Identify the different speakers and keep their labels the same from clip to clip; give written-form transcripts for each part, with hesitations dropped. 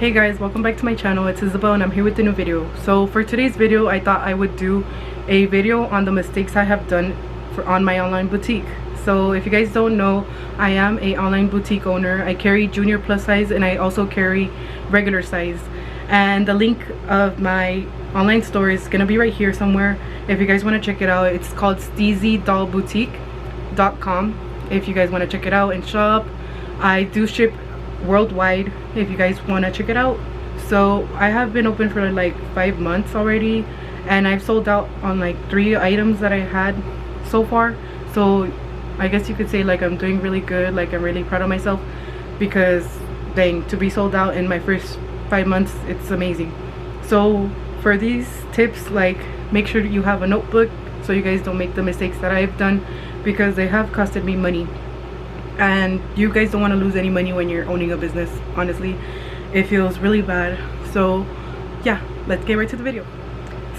Speaker 1: Hey guys, welcome back to my channel. It's Isabel and I'm here with a new video. So for today's video, I thought I would do a video on the mistakes I have done on my online boutique. So if you guys don't know, I am a online boutique owner. I carry junior plus size and I also carry regular size. And the link of my online store is gonna be right here somewhere. If you guys want to check it out, it's called steezydollboutique.com. If you guys want to check it out and shop, I do ship worldwide if you guys want to check it out. So I have been open for like 5 months already and I've sold out on like 3 items that I had so far. So I guess you could say like I'm doing really good. Like I'm really proud of myself because dang, to be sold out in my first 5 months, it's amazing. So for these tips, like make sure you have a notebook so you guys don't make the mistakes that I've done, because they have costed me money. And you guys don't want to lose any money when you're owning a business. Honestly, it feels really bad. So yeah, let's get right to the video.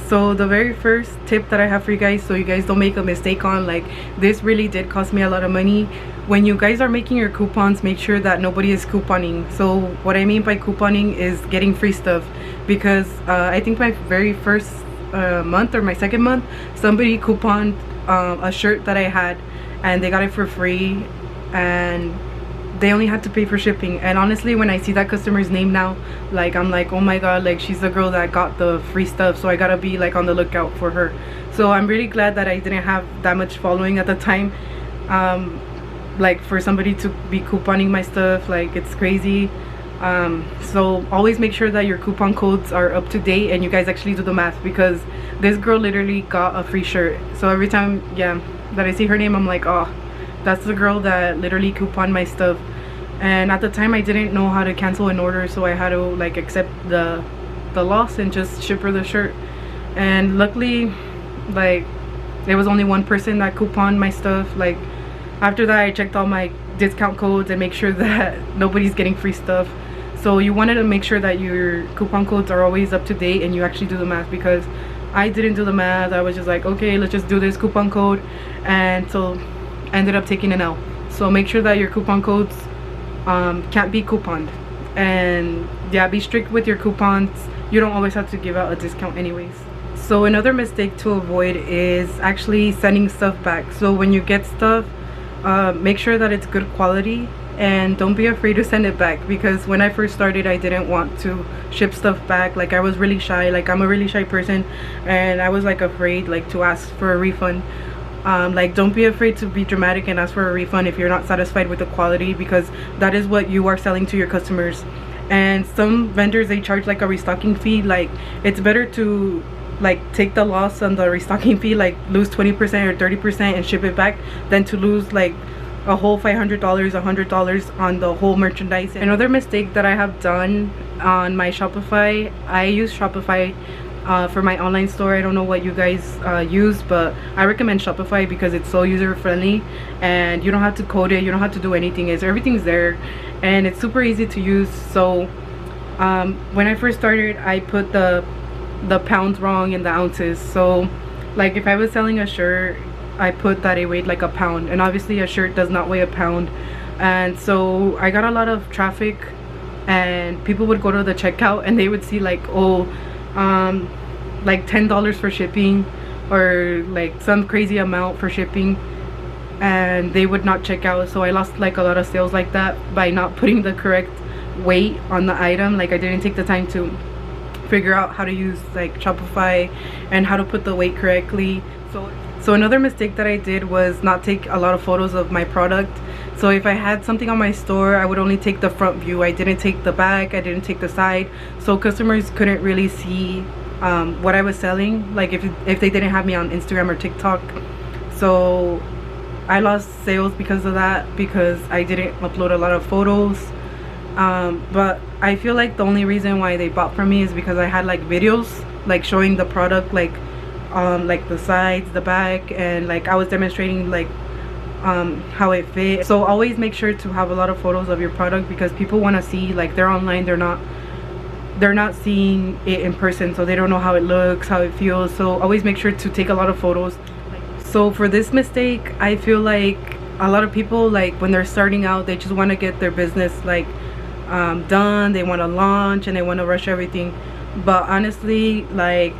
Speaker 1: So the very first tip that I have for you guys, so you guys don't make a mistake on, like this really did cost me a lot of money. When you guys are making your coupons, make sure that nobody is couponing. So what I mean by couponing is getting free stuff, because I think my very first month or my second month, somebody couponed a shirt that I had and they got it for free, and they only had to pay for shipping. And honestly, when I see that customer's name now, like I'm like, oh my god, like she's the girl that got the free stuff, so I gotta be like on the lookout for her. So I'm really glad that I didn't have that much following at the time, like for somebody to be couponing my stuff, like it's crazy. So always make sure that your coupon codes are up to date and you guys actually do the math, because this girl literally got a free shirt. So every time, yeah, that I see her name, I'm like, oh, that's the girl that literally couponed my stuff. And at the time I didn't know how to cancel an order, so I had to like accept the loss and just ship her the shirt. And luckily, like there was only one person that couponed my stuff. Like after that, I checked all my discount codes and make sure that nobody's getting free stuff. So you wanted to make sure that your coupon codes are always up to date and you actually do the math, because I didn't do the math. I was just like, okay, let's just do this coupon code, and so ended up taking an L. So make sure that your coupon codes can't be couponed. And yeah, be strict with your coupons. You don't always have to give out a discount anyways. So another mistake to avoid is actually sending stuff back. So when you get stuff, make sure that it's good quality and don't be afraid to send it back, because when I first started, I didn't want to ship stuff back. Like I was really shy. Like I'm a really shy person and I was like afraid like to ask for a refund. Like don't be afraid to be dramatic and ask for a refund if you're not satisfied with the quality, because that is what you are selling to your customers. And some vendors, they charge like a restocking fee. Like it's better to like take the loss on the restocking fee, like lose 20% or 30% and ship it back, than to lose like a whole $500, $100 on the whole merchandise. Another mistake that I have done on my Shopify, I use Shopify for my online store. I don't know what you guys use, but I recommend Shopify because it's so user friendly and you don't have to code it, you don't have to do anything. Everything's there and it's super easy to use. So when I first started, I put the pounds wrong and the ounces. So like if I was selling a shirt, I put that it weighed like a pound, and obviously a shirt does not weigh a pound. And so I got a lot of traffic and people would go to the checkout and they would see like, oh, like $10 for shipping or like some crazy amount for shipping, and they would not check out. So I lost like a lot of sales like that by not putting the correct weight on the item. Like I didn't take the time to figure out how to use like Shopify and how to put the weight correctly. So another mistake that I did was not take a lot of photos of my product. So if I had something on my store, I would only take the front view. I didn't take the back, I didn't take the side, so customers couldn't really see what I was selling, like if they didn't have me on Instagram or TikTok. So I lost sales because of that, because I didn't upload a lot of photos. But I feel like the only reason why they bought from me is because I had like videos like showing the product, like the sides, the back, and like I was demonstrating like how it fit. So always make sure to have a lot of photos of your product, because people want to see, like they're online, they're not seeing it in person, so they don't know how it looks, how it feels. So always make sure to take a lot of photos. So for this mistake, I feel like a lot of people, like when they're starting out, they just want to get their business like done, they want to launch, and they want to rush everything. But honestly, like,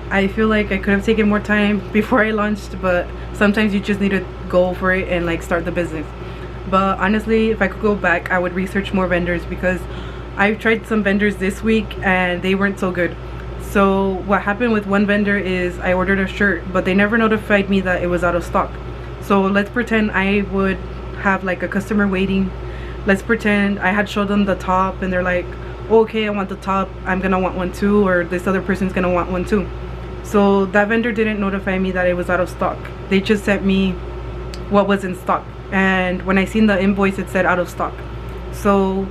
Speaker 1: I feel like I could have taken more time before I launched, but sometimes you just need to go for it and like start the business. But honestly, if I could go back, I would research more vendors, because I've tried some vendors this week and they weren't so good. So what happened with one vendor is I ordered a shirt, but they never notified me that it was out of stock. So let's pretend I would have like a customer waiting. Let's pretend I had showed them the top and they're like, okay, I want the top, I'm gonna want one too, or this other person's gonna want one too. So that vendor didn't notify me that it was out of stock. They just sent me what was in stock, and when I seen the invoice, it said out of stock. So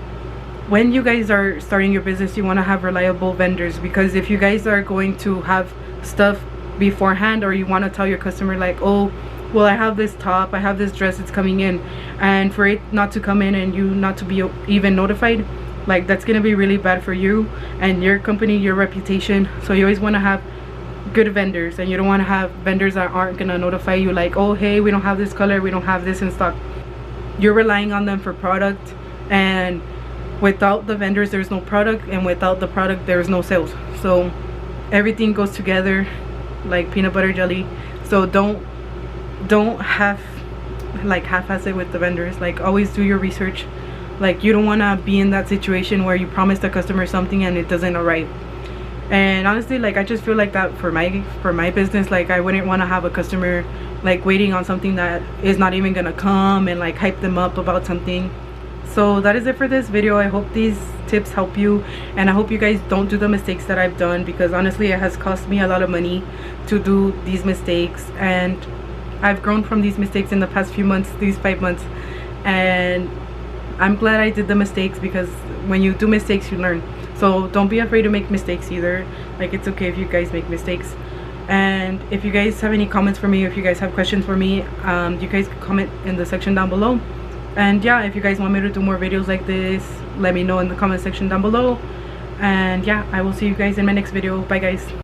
Speaker 1: when you guys are starting your business, you want to have reliable vendors, because if you guys are going to have stuff beforehand, or you want to tell your customer like, oh, well, I have this top, I have this dress, it's coming in, and for it not to come in and you not to be even notified, like, that's gonna be really bad for you and your company, your reputation. So you always want to have good vendors, and you don't want to have vendors that aren't gonna notify you like, oh, hey, we don't have this color, we don't have this in stock. You're relying on them for product, and without the vendors there's no product, and without the product there's no sales. So everything goes together like peanut butter jelly. So don't half-ass it with the vendors. Like, always do your research. Like, you don't want to be in that situation where you promise the customer something and it doesn't arrive. And honestly, like, I just feel like that for my business. Like, I wouldn't want to have a customer like waiting on something that is not even gonna come, and like hype them up about something. So that is it for this video. I hope these tips help you, and I hope you guys don't do the mistakes that I've done, because honestly it has cost me a lot of money to do these mistakes, and I've grown from these mistakes in the past few months, these 5 months, and I'm glad I did the mistakes, because when you do mistakes you learn. So don't be afraid to make mistakes either. Like, it's okay if you guys make mistakes. And if you guys have any comments for me, if you guys have questions for me, you guys can comment in the section down below. And yeah, if you guys want me to do more videos like this, let me know in the comment section down below. And yeah, I will see you guys in my next video. Bye guys.